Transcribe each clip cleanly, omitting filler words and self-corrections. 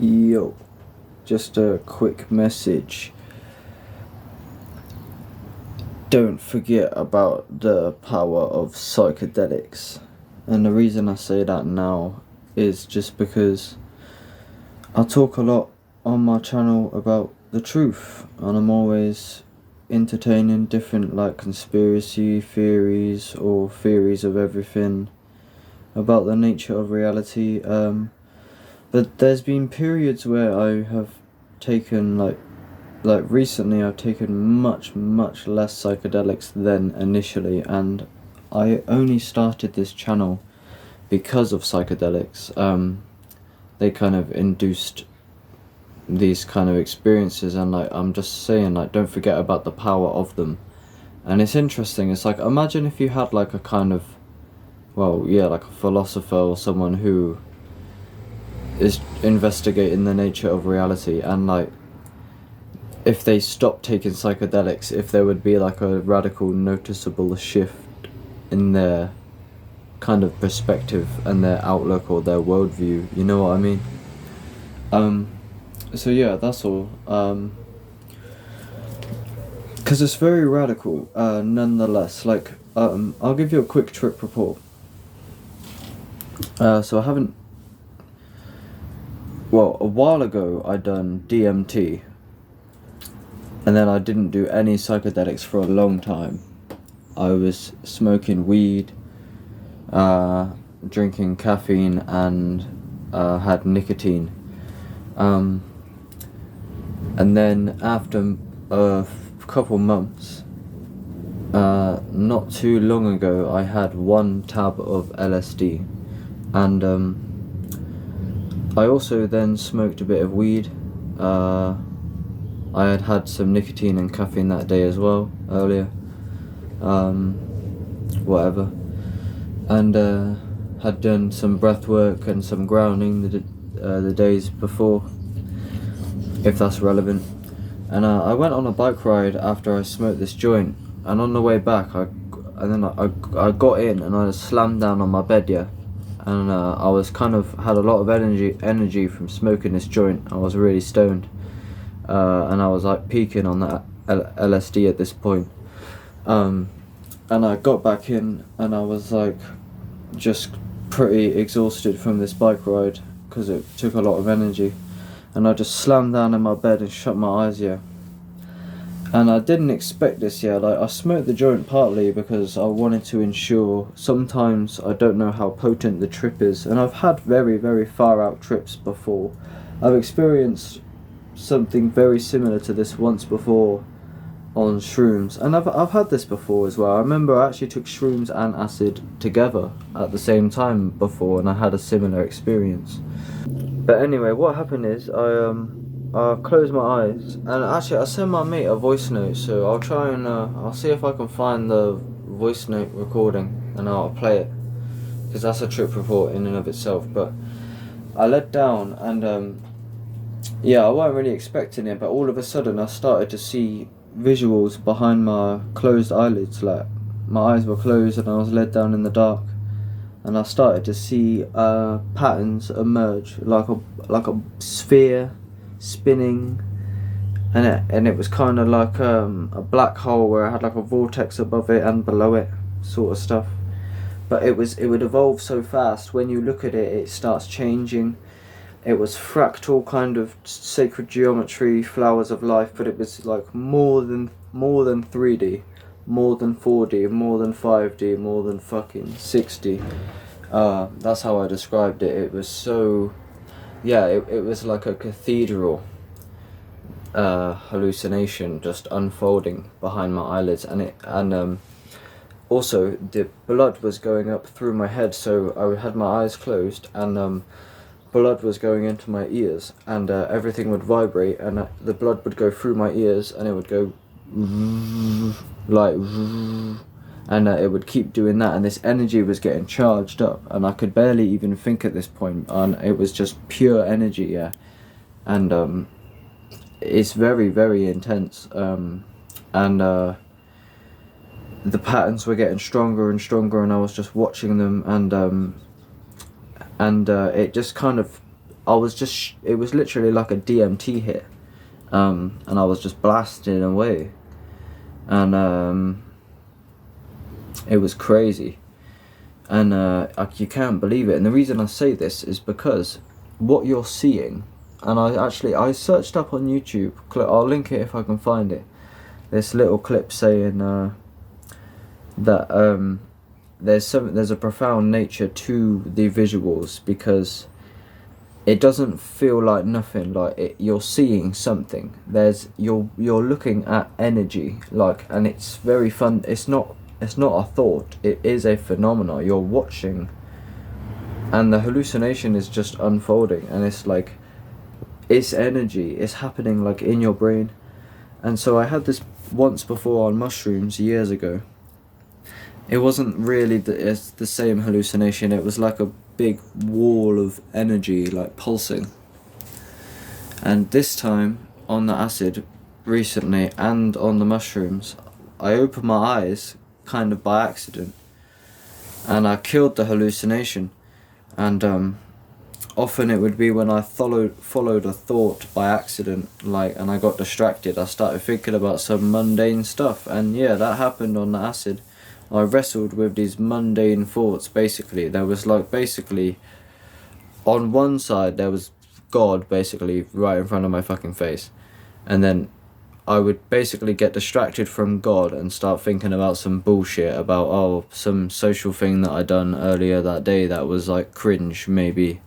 Yo, just a quick message. Don't forget about the power of psychedelics. And the reason I say that now is just because I talk a lot on my channel about the truth, and I'm always entertaining different conspiracy theories or theories of everything about the nature of reality. But there's been periods where I have taken recently I've taken much less psychedelics than initially, and I only started this channel because of psychedelics. They kind of induced these kind of experiences, and I'm just saying, don't forget about the power of them. And it's interesting, it's like, imagine if you had like a kind of, like a philosopher or someone who is investigating the nature of reality, and if they stopped taking psychedelics, if there would be like a radical noticeable shift in their kind of perspective and their outlook or their worldview, you know what I mean? So yeah, that's all. Because it's very radical, nonetheless. I'll give you a quick trip report. So I haven't... Well, a while ago I done DMT, and then I didn't do any psychedelics for a long time. I was smoking weed, drinking caffeine, and had nicotine. And then after a couple months, not too long ago, I had 1 tab of LSD, and I also then smoked a bit of weed. I had some nicotine and caffeine that day as well, earlier. Whatever. And had done some breath work and some grounding the days before, if that's relevant. And I went on a bike ride after I smoked this joint, and on the way back I got in and I slammed down on my bed, yeah. And I was had a lot of energy from smoking this joint. I was really stoned, and I was peaking on that LSD at this point. And I got back in, and I was just pretty exhausted from this bike ride because it took a lot of energy. And I just slammed down in my bed and shut my eyes, yeah. And I didn't expect this, yeah. I smoked the joint partly because I wanted to ensure. Sometimes I don't know how potent the trip is, and I've had very far out trips before. I've experienced something very similar to this once before on shrooms, and I've had this before as well. I remember I actually took shrooms and acid together at the same time before, and I had a similar experience. But anyway, what happened is I closed my eyes, and actually I sent my mate a voice note, so I'll try and I'll see if I can find the voice note recording, and I'll play it, because that's a trip report in and of itself. But I let down, and I wasn't really expecting it, but all of a sudden I started to see visuals behind my closed eyelids. Like, my eyes were closed and I was led down in the dark, and I started to see patterns emerge, like a sphere spinning, and it was kind of like a black hole where I had like a vortex above it and below it, sort of stuff. But it would evolve so fast. When you look at it, it starts changing. It was fractal, kind of sacred geometry, flowers of life, but it was like more than 3D, more than 4D, more than 5D, more than fucking 6D. That's how I described it. It was so, it was like a cathedral hallucination just unfolding behind my eyelids, and also the blood was going up through my head, so I had my eyes closed, and blood was going into my ears, and everything would vibrate, and the blood would go through my ears, and it would go and it would keep doing that, and this energy was getting charged up, and I could barely even think at this point, and it was just pure energy, yeah. And it's very intense, and the patterns were getting stronger and stronger, and I was just watching them, and it just kind of, it was literally like a DMT hit, and I was just blasting away, and it was crazy, and you can't believe it. And the reason I say this is because what you're seeing, and I searched up on YouTube, I'll link it if I can find it, this little clip saying that there's a profound nature to the visuals, because it doesn't feel like nothing, like you're seeing something. You're looking at energy, like, and it's very fun. It's not a thought, it is a phenomenon. You're watching, and the hallucination is just unfolding, and it's like, it's energy, it's happening like in your brain. And so I had this once before on mushrooms years ago. It wasn't really it's the same hallucination, it was like a big wall of energy, like pulsing. And this time, on the acid, recently, and on the mushrooms, I opened my eyes, kind of by accident, and I killed the hallucination. And often it would be when I followed a thought by accident, like, and I got distracted, I started thinking about some mundane stuff, and yeah, that happened on the acid. I wrestled with these mundane thoughts, basically. There was basically, on one side there was God, basically, right in front of my fucking face. And then I would basically get distracted from God and start thinking about some bullshit about, some social thing that I done earlier that day that was like cringe, maybe.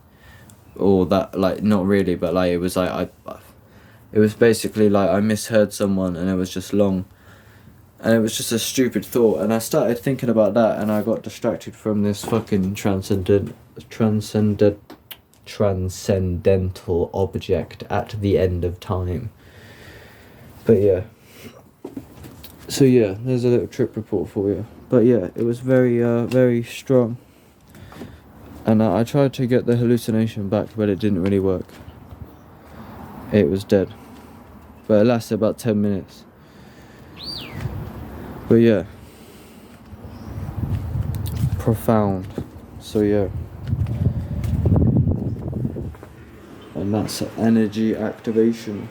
Or that, like, not really, but like, it was like, it was basically like I misheard someone, and it was just long. And it was just a stupid thought, and I started thinking about that, and I got distracted from this fucking transcendental object at the end of time. But yeah. So yeah, there's a little trip report for you. But yeah, it was very strong. And I tried to get the hallucination back, but it didn't really work. It was dead. But it lasted about 10 minutes. But yeah, profound. So yeah, and that's energy activation.